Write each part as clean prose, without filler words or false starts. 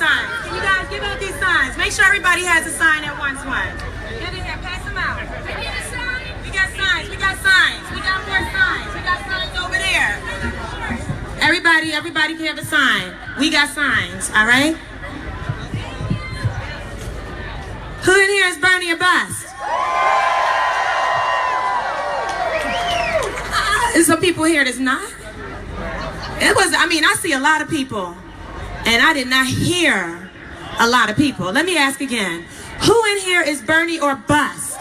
signs. Can you guys give out these signs? Make sure everybody has a sign at once. Get in here, pass them out. We need a sign. We got signs, we got signs. We got more signs. We got signs over there. Everybody can have a sign. We got signs, all right? Who in here is Bernie or bust? There's some people here that's not. I see a lot of people, and I did not hear a lot of people. Let me ask again. Who in here is Bernie or bust?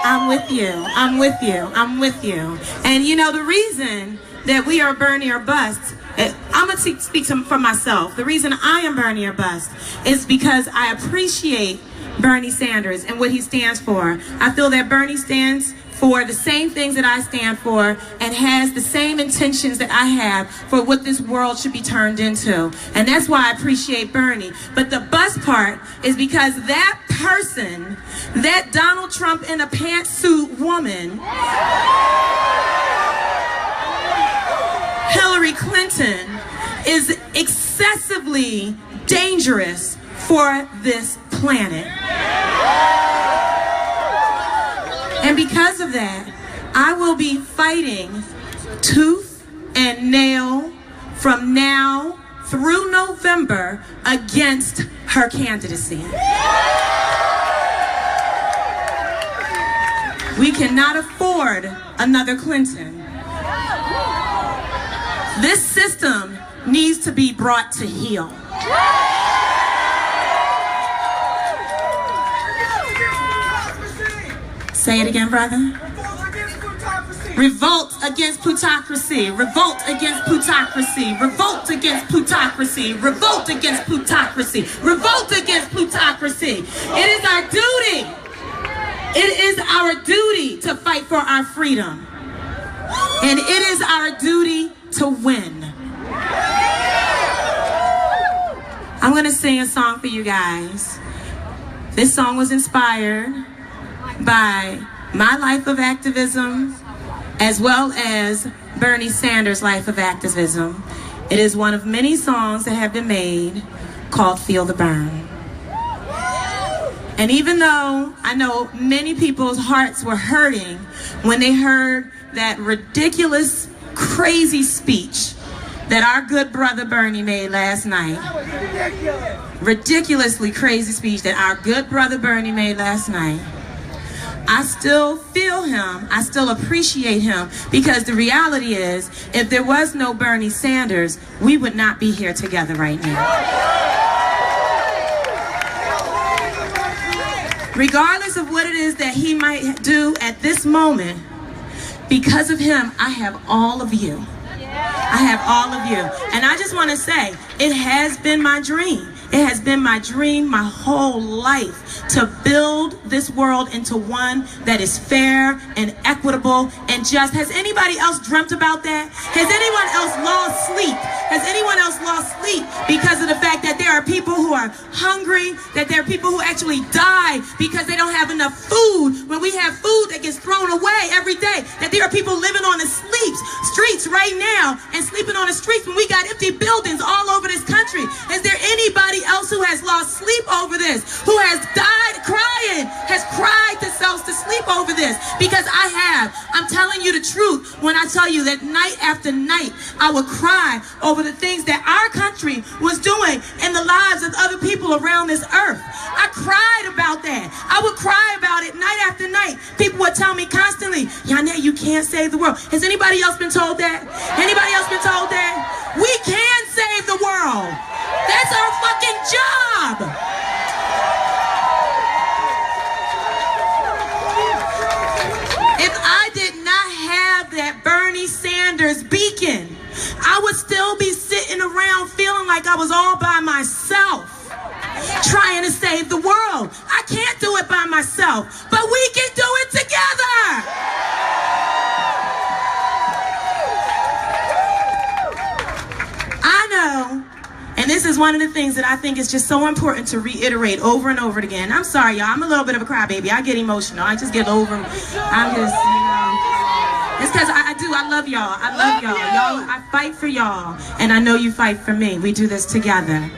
I'm with you. I'm with you. I'm with you. And you know, the reason that we are Bernie or bust, I'm going to speak for myself. The reason I am Bernie or bust is because I appreciate Bernie Sanders and what he stands for. I feel that Bernie stands for the same things that I stand for and has the same intentions that I have for what this world should be turned into. And that's why I appreciate Bernie. But the bust part is because that person, that Donald Trump in a pantsuit woman, Hillary Clinton, is excessively dangerous for this planet. And because of that, I will be fighting tooth and nail from now through November against her candidacy. We cannot afford another Clinton. This system needs to be brought to heel. Say it again, brother. Revolt against plutocracy. Revolt against plutocracy. Revolt against plutocracy. Revolt against plutocracy. Revolt against plutocracy. It is our duty. It is our duty to fight for our freedom. And it is our duty to win. I'm going to sing a song for you guys. This song was inspired by my life of activism as well as Bernie Sanders' life of activism. It is one of many songs that have been made called Feel the Burn. And even though I know many people's hearts were hurting when they heard that ridiculous, crazy speech that our good brother Bernie made last night. Ridiculously crazy speech that our good brother Bernie made last night. I still feel him, I still appreciate him, because the reality is, if there was no Bernie Sanders, we would not be here together right now. Regardless of what it is that he might do at this moment, because of him, I have all of you. I have all of you. And I just want to say, it has been my dream. It has been my dream my whole life to build this world into one that is fair and equitable and just. Has anybody else dreamt about that? Has anyone else lost sleep? Has anyone else lost sleep because of the fact that there are people who are hungry, that there are people who actually die because they don't have enough food, when we have food that gets thrown away every day, that there are people living on the streets right now and sleeping on the streets when we got empty buildings all over this country? Is there anybody else who has lost sleep over this, who has died crying, has cried themselves to sleep over this? Because I have. I'm telling you the truth when I tell you that night after night I would cry over the things that our country was doing in the lives of other people around this earth. I cried about that. I would cry about it night after night. People would tell me constantly, YahNe, you can't save the world. Has anybody else been told that? Anybody else been told that? We can save the world. That's our fucking job. If I did not have that Bernie Sanders beacon, I would still be sitting around feeling like I was all by myself, trying to save the world. I can't do it by myself, but we can do it together. I know, and this is one of the things that I think is just so important to reiterate over and over again. I'm sorry, y'all. I'm a little bit of a crybaby. I get emotional. I just get over. I'm just, it's because I do. I love y'all. I love y'all. Y'all, I fight for y'all. And I know you fight for me. We do this together.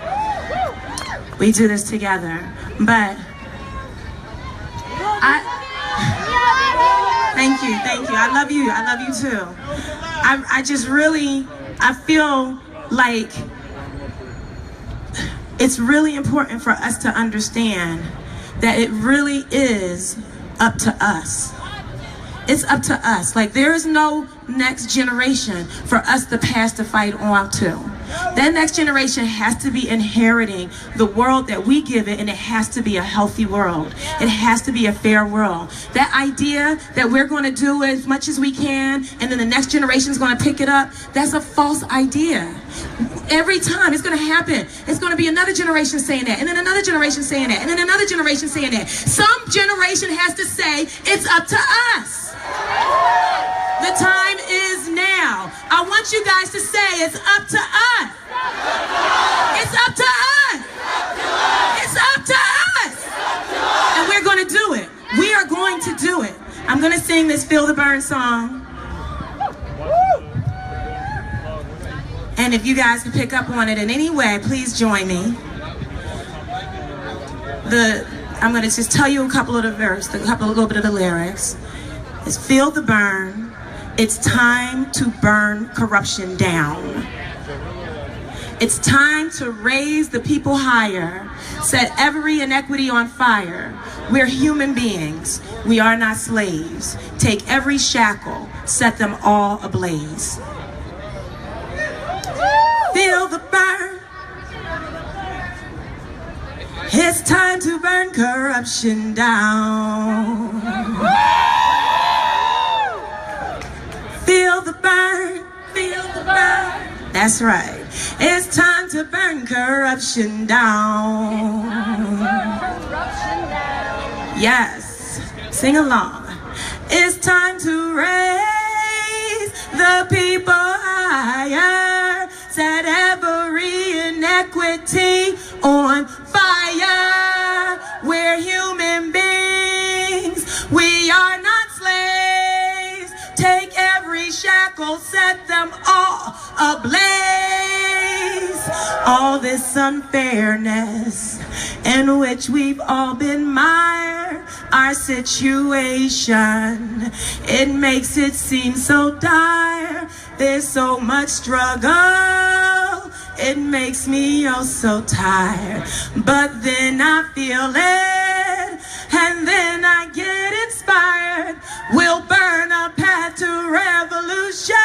We do this together. But thank you. I love you. I love you too. I just really, I feel like it's really important for us to understand that it really is up to us. It's up to us. Like, there is no next generation for us to pass the fight on to. That next generation has to be inheriting the world that we give it, and it has to be a healthy world. It has to be a fair world. That idea that we're going to do as much as we can and then the next generation is going to pick it up, that's a false idea. Every time it's going to happen, it's going to be another generation saying that, and then another generation saying that, and then another generation saying that. Some generation has to say, it's up to us. The time is now. I want you guys to say, it's up to us. It's up to us. It's up to us. And we're going to do it. We are going to do it. I'm going to sing this Feel the Burn song. And if you guys can pick up on it in any way, please join me. I'm going to just tell you a couple of the verses, a little bit of the lyrics. It's feel the burn. It's time to burn corruption down. It's time to raise the people higher, set every inequity on fire. We're human beings. We are not slaves. Take every shackle, set them all ablaze. Feel the burn. It's time to burn corruption down. Feel the burn, feel the burn. That's right. It's time to burn corruption down. Yes, sing along. It's time to raise the people higher, set every inequity on fire. We're human beings, we are not slaves. Take every shackle, set them all ablaze. All this unfairness in which we've all been mired, our situation, it makes it seem so dire. There's so much struggle, it makes me oh so tired. But then I feel it, and then I get inspired. We'll burn a path to revolution.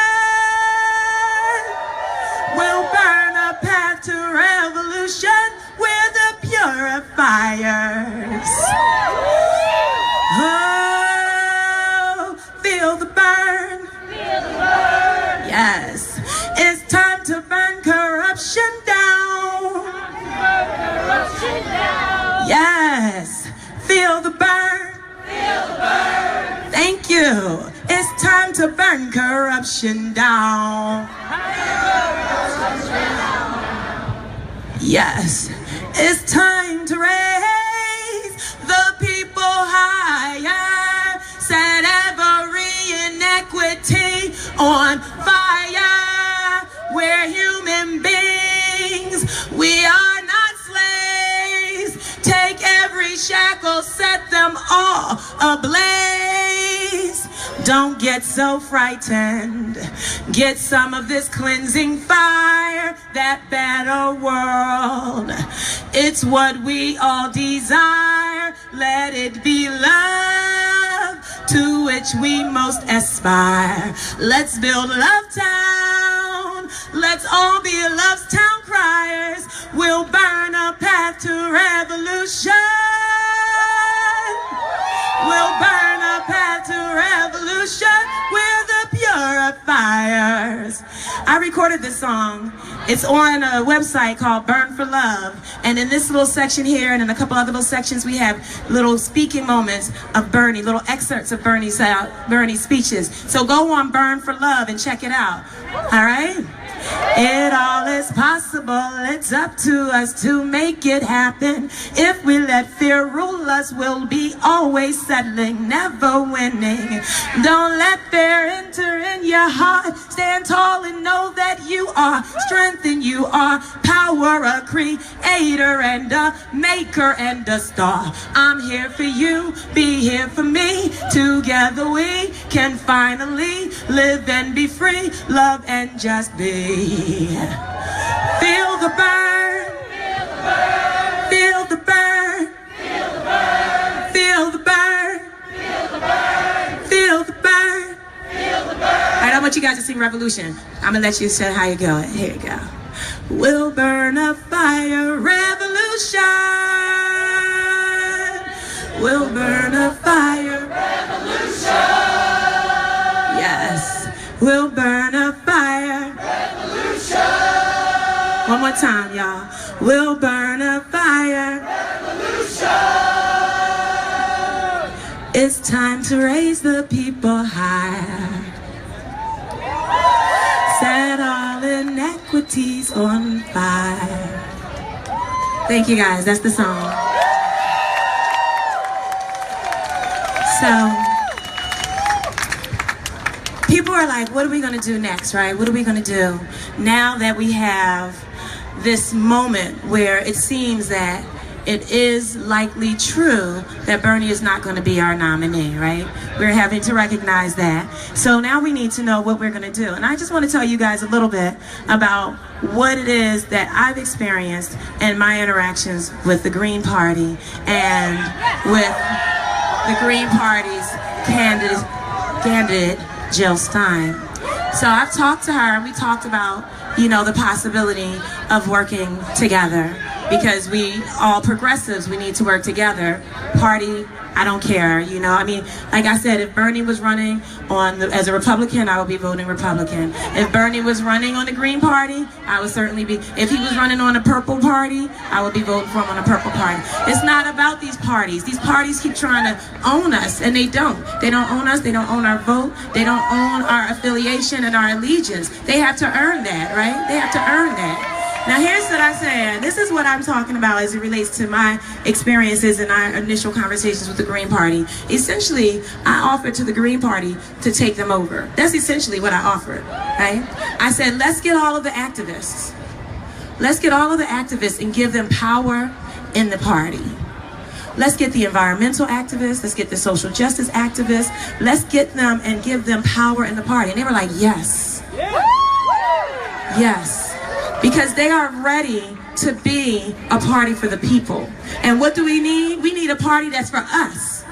We'll burn a path to revolution. We're the purifiers. Oh, feel the burn. Feel the burn. Yes, it's time to burn corruption down. Yes, feel the burn. Feel the burn. Thank you. It's time to burn corruption down. Yes, it's time to raise the people higher, set every inequity on fire. We're human beings, we are not slaves. Take every shackle, set them all ablaze. Don't get so frightened. Get some of this cleansing fire, that better world. It's what we all desire. Let it be love to which we most aspire. Let's build Love Town. Let's all be Love Town criers. We'll burn a path to revolution. We'll burn a path to revolution. We're the purifiers. I recorded this song. It's on a website called Burn for Love. And in this little section here and in a couple other little sections, we have little speaking moments of Bernie, little excerpts of Bernie's speeches. So go on Burn for Love and check it out. All right? It all is is possible. It's up to us to make it happen. If we let fear rule us, we'll be always settling, never winning. Don't let fear enter in your heart. Stand tall and know that you are strength and you are power, a creator and a maker and a star. I'm here for you, be here for me. Together we can finally live and be free, love and just be. Feel the burn, feel the burn, feel the burn, feel the burn. Alright, I want you guys to sing Revolution. I'm gonna let you say how you go. Here you go. We'll burn a fire, revolution. We'll burn a fire, revolution. Yes, we'll burn a fire, revolution. One more time, y'all. We'll burn a fire, revolution. It's time to raise the people higher. Set all inequities on fire. Thank you guys, that's the song. So, people are like, what are we gonna do next, right? What are we gonna do now that we have this moment where it seems that it is likely true that Bernie is not going to be our nominee, right? We're having to recognize that. So now we need to know what we're going to do. And I just want to tell you guys a little bit about what it is that I've experienced in my interactions with the Green Party and with the Green Party's candidate, Jill Stein. So I've talked to her and we talked about, you know, the possibility of working together. Because we all progressives, we need to work together. Party, I don't care, you know. I mean, like I said, if Bernie was running as a Republican, I would be voting Republican. If Bernie was running on the Green Party, I would certainly be. If he was running on a Purple Party, I would be voting for him on a Purple Party. It's not about these parties. These parties keep trying to own us, and they don't. They don't own us. They don't own our vote. They don't own our affiliation and our allegiance. They have to earn that, right? They have to earn that. Now here's what I said. This is what I'm talking about as it relates to my experiences and our initial conversations with the Green Party. Essentially, I offered to the Green Party to take them over. That's essentially what I offered, right? I said, let's get all of the activists. Let's get all of the activists and give them power in the party. Let's get the environmental activists, let's get the social justice activists, let's get them and give them power in the party. And they were like, yes. Yes. Because they are ready to be a party for the people. And what do we need? We need a party that's for us.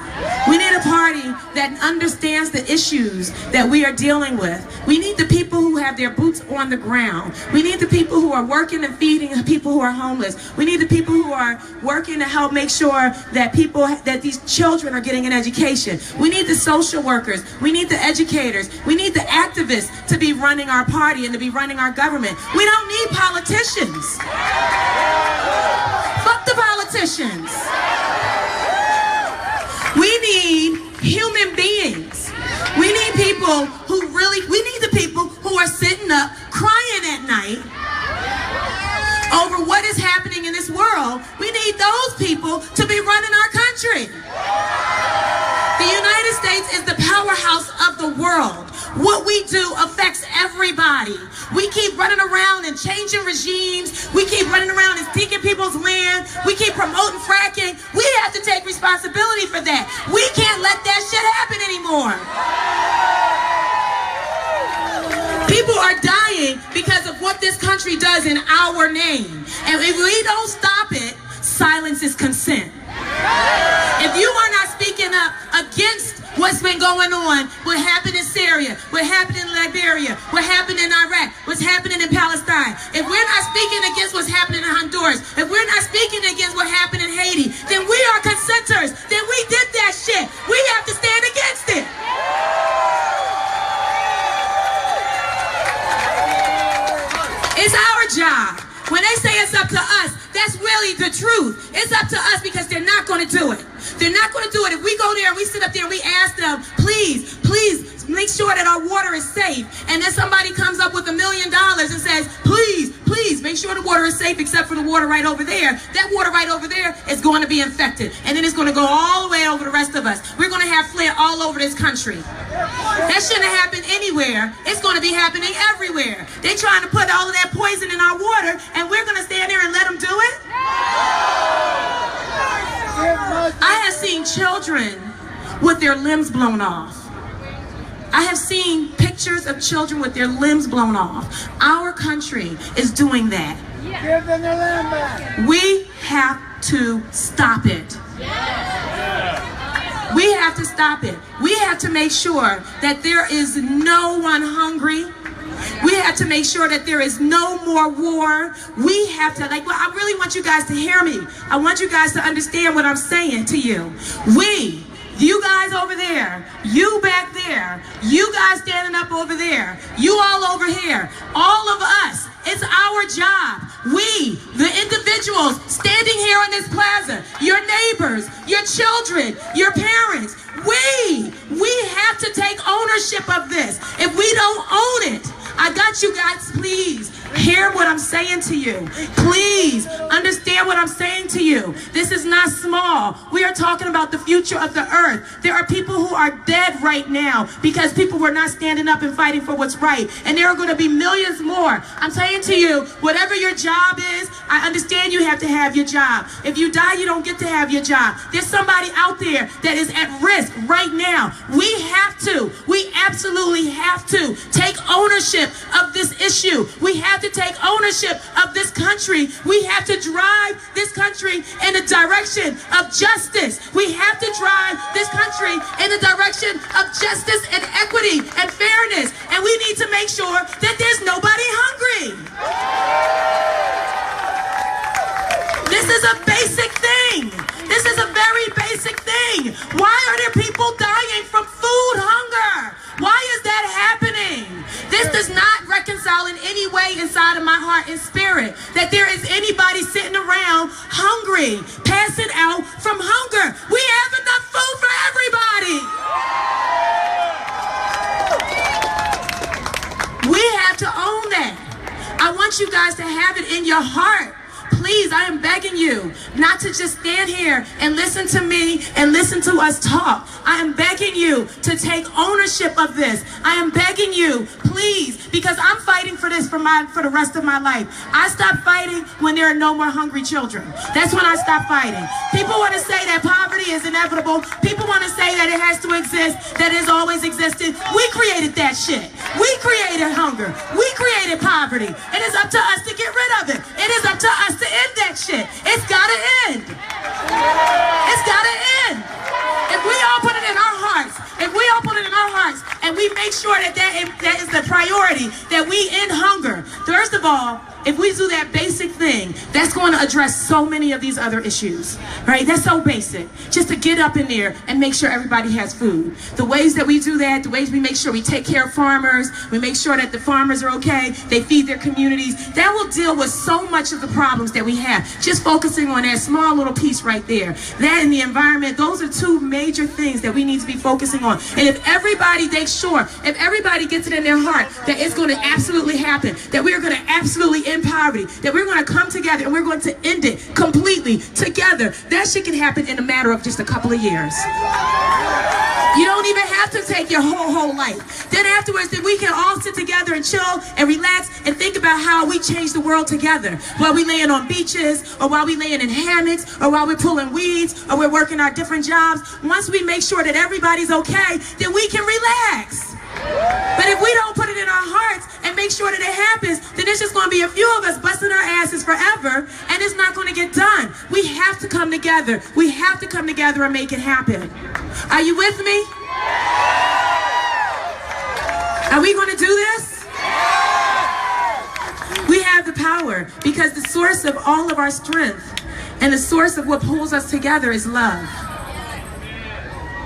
We need a party that understands the issues that we are dealing with. We need the people who have their boots on the ground. We need the people who are working and feeding people who are homeless. We need the people who are working to help make sure that that these children are getting an education. We need the social workers. We need the educators. We need the activists to be running our party and to be running our government. We don't need politicians. Fuck the politicians. We need human beings. We need people who we need the people who are sitting up crying at night over what is happening in this world. We need those people to be running our country. The United States is the powerhouse of the world. What we do affects everybody. We keep running around and changing regimes. We keep running around and taking people's land. We keep promoting fracking. We have to take responsibility for that. We can't let that shit happen anymore. People are dying because of what this country does in our name. And if we don't stop it, silence is consent. If you are not speaking up against what's been going on, what happened in Syria, what happened in Liberia, what happened in Iraq, what's happening in Palestine, if we're not speaking against what's happening in Honduras, if we're not speaking against what happened in Haiti, then we are consenters. Then we did that shit. We have to stand against it. It's our job. When they say it's up to us, that's really the truth. It's up to us because they're not going to do it. They're not going to do it. If we go there and we sit up there and we ask them, please, please make sure that our water is safe. And then somebody comes up with $1 million and says, please, please sure the water is safe except for the water right over there. That water right over there is going to be infected. And then it's going to go all the way over the rest of us. We're going to have flare all over this country. That shouldn't have happened anywhere. It's going to be happening everywhere. They're trying to put all of that poison in our water, and we're going to stand there and let them do it? I have seen children with their limbs blown off. I have seen pictures of children with their limbs blown off. Our country is doing that. Give them their land back. We have to stop it. We have to stop it. We have to make sure that there is no one hungry. We have to make sure that there is no more war. We have to, I really want you guys to hear me. I want you guys to understand what I'm saying to you. You guys over there, you back there, you guys standing up over there, you all over here, all of us, it's our job. We, the individuals standing here on this plaza, your neighbors, your children, your parents, we have to take ownership of this. If we don't own it, I got you guys, please hear what I'm saying to you. Please understand what I'm saying to you. This is not small. We are talking about the future of the earth. There are people who are dead right now because people were not standing up and fighting for what's right. And there are going to be millions more. I'm saying to you, whatever your job is, I understand you have to have your job. If you die, you don't get to have your job. There's somebody out there that is at risk right now. We absolutely have to take ownership of this issue. We have to take ownership of this country. We have to drive this country in the direction of justice. We have to drive this country in the direction of justice and equity and fairness. And we need to make sure that there's nobody hungry. This is a basic thing. This is a very basic thing. Why are there people dying from food hunger? Why is that happening? This does not reconcile in any way inside of my heart and spirit that there is anybody sitting around hungry, passing out from hunger. We have enough food for everybody. We have to own that. I want you guys to have it in your heart. Please, I am begging you not to just stand here and listen to me and listen to us talk. I am begging you to take ownership of this. I am begging you, please, because I'm fighting for this for the rest of my life. I stopped fighting when there are no more hungry children. That's when I stopped fighting. People want to say that poverty is inevitable. People want to say that it has to exist, that it's always existed. We created that shit. We created hunger. We created poverty. It is up to us to get rid of it. It is up to us to end that shit. It's gotta end. It's gotta end. If we all put it in our hearts, and we make sure that is the priority, that we end hunger. First of all, if we do that basic thing, that's going to address so many of these other issues, right? That's so basic. Just to get up in there and make sure everybody has food. The ways that we do that, the ways we make sure we take care of farmers, we make sure that the farmers are okay, they feed their communities, that will deal with so much of the problems that we have. Just focusing on that small little piece right there. That and the environment, those are two major things that we need to be focusing on. And if everybody makes sure, if everybody gets it in their heart that it's going to absolutely happen, that we're going to absolutely end poverty, that we're going to come together and we're going to end it completely together, that shit can happen in a matter of just a couple of years. You don't even have to take your whole life. Then afterwards, then we can all sit together and chill and relax and think about how we change the world together. While we laying on beaches, or while we laying in hammocks, or while we're pulling weeds, or we're working our different jobs. Once we make sure that everybody's okay, then we can relax. But if we don't put it in our hearts and make sure that it happens, then it's just going to be a few of us busting our asses forever, and it's not going to get done. We have to come together. We have to come together and make it happen. Are you with me? Are we going to do this? We have the power, because the source of all of our strength and the source of what pulls us together is love.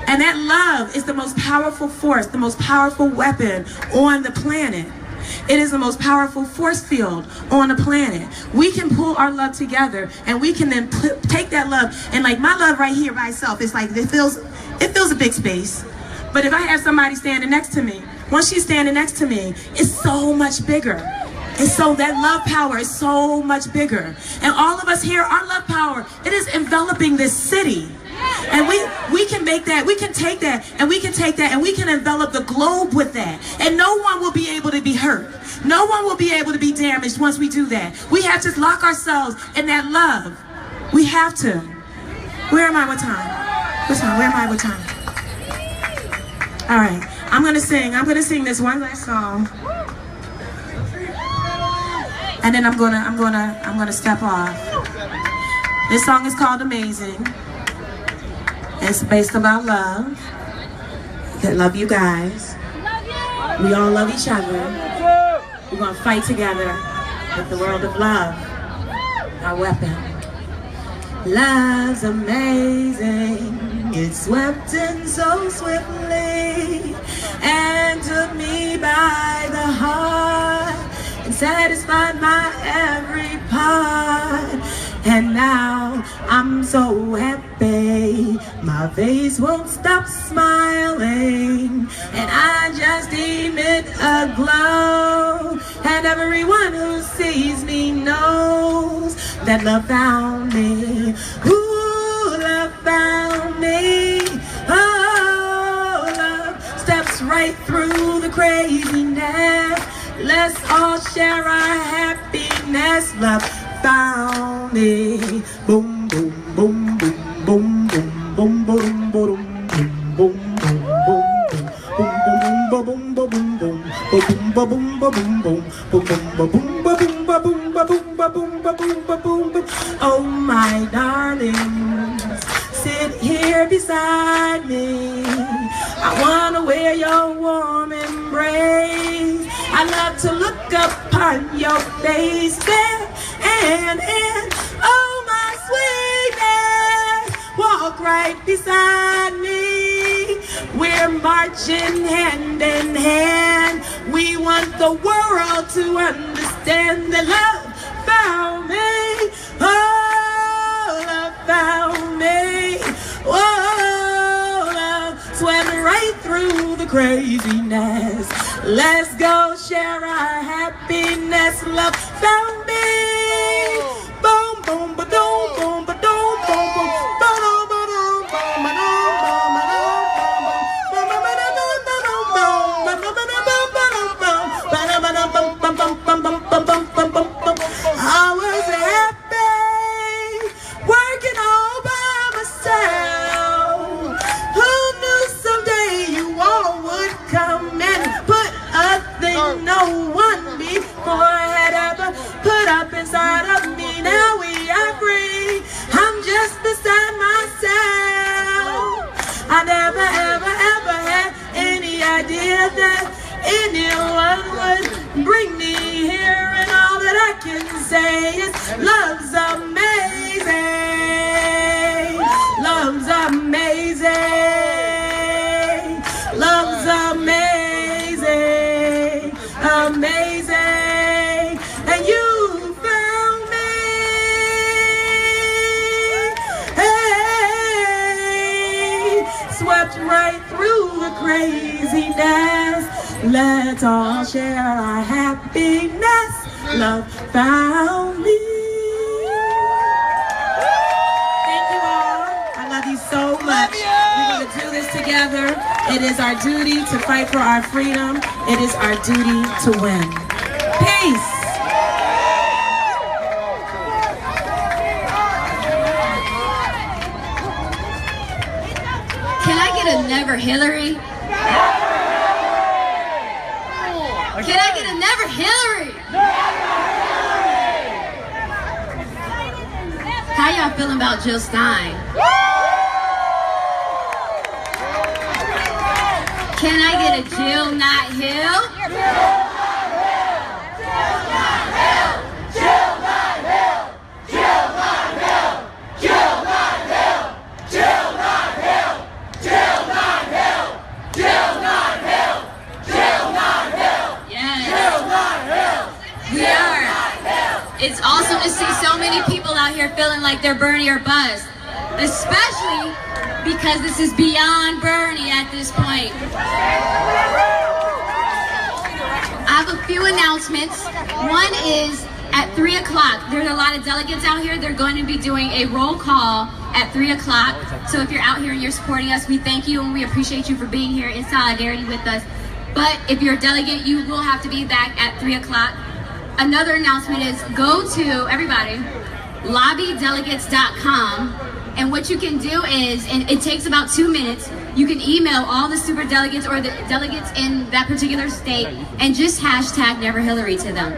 And that love is the most powerful force, the most powerful weapon on the planet. It is the most powerful force field on the planet. We can pull our love together, and we can then take that love, and like my love right here by itself, it's like it fills a big space. But if I have somebody standing next to me, once she's standing next to me, it's so much bigger. And so that love power is so much bigger. And all of us here, our love power, it is enveloping this city. And we can make that, we can take that, and we can take that, and we can envelop the globe with that. And no one will be able to be hurt. No one will be able to be damaged once we do that. We have to lock ourselves in that love. We have to. Where am I with time? What time? Where am I with time? All right. I'm gonna sing this one last song. And then I'm gonna step off. This song is called Amazing. It's based about love. I love you guys. We all love each other. We're gonna fight together with the world of love, our weapon. Love's amazing. It swept in so swiftly and took me by the heart and satisfied my every part. And now I'm so happy, my face won't stop smiling, and I just emit a glow, and everyone who sees me knows that love found me. Ooh, love found me. Oh, love steps right through the craziness. Let's all share our happiness. Love found me. Boom, boom, boom, boom, boom, boom, boom, boom, boom, boom, boom, boom. Oh my darlings, sit here beside me. I wanna wear your warm embrace. I love to look upon your face there and oh my sweetness, walk right beside me. We're marching hand in hand. We want the world to understand that love found me. Oh, love found me. Whoa, love swept right through the craziness. Let's go share our happiness. Love found me. Boom, boom, ba-doom, boom, ba-doom, boom, boom, ba-doom, ba-doom, boom, ba-doom, I was happy, working all by myself. Who knew someday you all would come and put a thing no one before had ever put up inside of me? Now we are free. I'm just beside myself. I never, ever, ever had any idea that anyone would bring me here, and all that I can say is love's amazing. Love's amazing. Love's amazing. Amazing. And you found me. Hey, swept right through the craziness. Let's all share our happiness. Love found me. Thank you all. I love you so much. We're going to do this together. It is our duty to fight for our freedom. It is our duty to win. Peace. Can I get a never Hillary? Can I get a never Hillary? How y'all feeling about Jill Stein? Can I get a Jill not Hill? It's awesome to see so many people out here feeling like they're Bernie or bust, especially because this is beyond Bernie at this point. I have a few announcements. One is at 3 o'clock. There's a lot of delegates out here. They're going to be doing a roll call at 3 o'clock. So if you're out here and you're supporting us, we thank you and we appreciate you for being here in solidarity with us. But if you're a delegate, you will have to be back at 3 o'clock. Another announcement is go to, everybody, lobbydelegates.com. And what you can do is, and it takes about 2 minutes, you can email all the super delegates or the delegates in that particular state and just hashtag Never Hillary to them.